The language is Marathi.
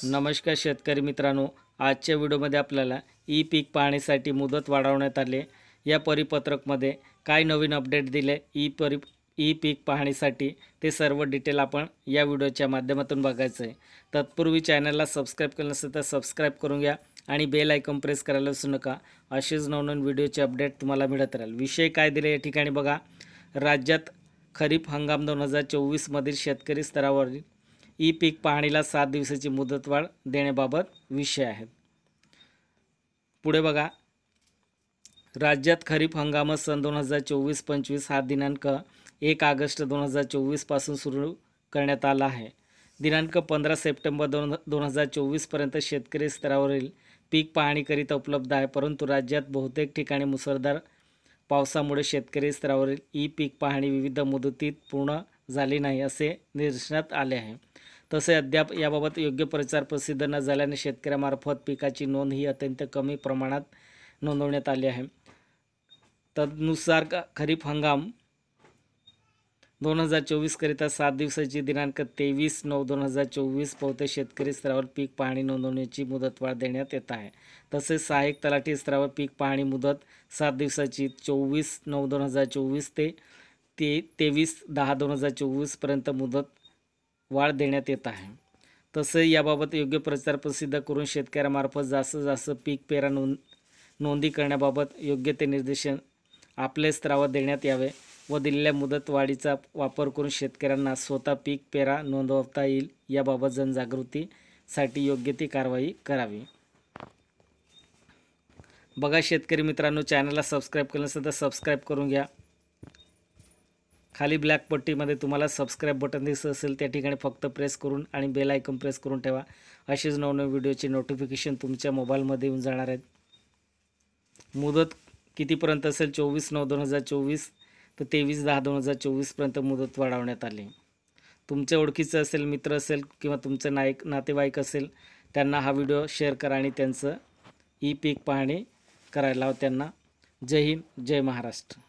नमस्कार शेतकरी मित्रांनो, आजच्या व्हिडिओमध्ये आपल्याला ई पीक पाहणीसाठी मुदत वाढवण्यात आली। या परिपत्रकमध्ये काय नवीन अपडेट दिले ई पीक पाहणीसाठी ते सर्व डिटेल आपण या व्हिडिओच्या माध्यमातून बघायचं आहे। तत्पूर्वी चॅनलला सबस्क्राइब केलं नसेल तर सबस्क्राइब करून घ्या आणि बेल आयकॉन प्रेस करायला विसरू नका। असेच नवनवीन व्हिडिओचे अपडेट तुम्हाला मिळत राहील। विषय काय दिले या ठिकाणी बघा, राज्यात खरीप हंगाम 2024 मधील शेतकरी स्तरावरील ई पीक पाहणीला 7 दिवसाची मुदतवाढ देण्याबाबत विषय आहे। पुढे बघा, राज्यात खरीप हंगाम सन 2024-25 हा दिनांक 1 ऑगस्ट 2024 पासून सुरू करण्यात आला आहे। दिनांक 15 सप्टेंबर 2024 पर्यंत शेतकरी स्तरावरील पीक पाहणीकरिता उपलब्ध आहे, परंतु राज्यात बहुतेक ठिकाणी मुसळधार पावसामुळे शेतकरी स्तरावरील ई पीक पाहणी विविध मुदतीत पूर्ण झाली नाही असे निदर्शनास आले आहे। तसे अद्याप याबाबत योग्य प्रचार प्रसिद्ध न झाल्याने शेतकऱ्यामार्फत पिकाची नोंद ही अत्यंत कमी प्रमाणात नोंदवण्यात आली आहे। तदनुसार खरीप हंगाम 2024 करिता 7 दिवसाची दिनांक 23/9/2024 पोहते शेतकरी स्तरावर पीक पाहणी नोंदवण्याची मुदतवाढ देण्यात येत आहे। तसेच सहाय्यक तलाठी स्तरावर पीक पाहणी मुदत 7 दिवसाची 24/9/2024 ते 23/10/2024 पर्यंत मुदत वाढ देण्यात येत आहे। तसे याबाबत योग्य प्रचार प्रसिद्ध करून शेतकऱ्यामार्फत जास्तीत जास्त पीक पेरा नोंदी करण्याबाबत योग्य ते निर्देशन आपल्या स्तरावर देण्यात यावे व दिलेल्या मुदत वाढीचा वापर करून शेतकऱ्यांना स्वतः पीक पेरा नोंदवता येईल याबाबत जनजागृतीसाठी योग्य ती कारवाई करावी। बघा शेतकरी मित्रांनो, चॅनलला सबस्क्राइब केलं नसेल तर सबस्क्राइब करून घ्या। खाली ब्लॅक पट्टीमध्ये तुम्हाला सबस्क्राइब बटन दिसत असेल, त्या ठिकाणी फक्त प्रेस करून आणि बेल आयकॉन प्रेस करून ठेवा। असेच नवनवीन व्हिडिओचे नोटिफिकेशन तुमच्या मोबाईलमध्ये येऊन जाणार आहेत। मुदत कितीपर्यंत असेल? 24/9/2024 तर 23/10/2024 पर्यंत मुदत वाढवण्यात आली। तुमच्या ओळखीचं असेल, मित्र असेल किंवा तुमचं नातेवाईक असेल, त्यांना हा व्हिडिओ शेअर करा आणि त्यांचं ई पीक पाहणी करायला त्यांना। जय हिंद, जय महाराष्ट्र।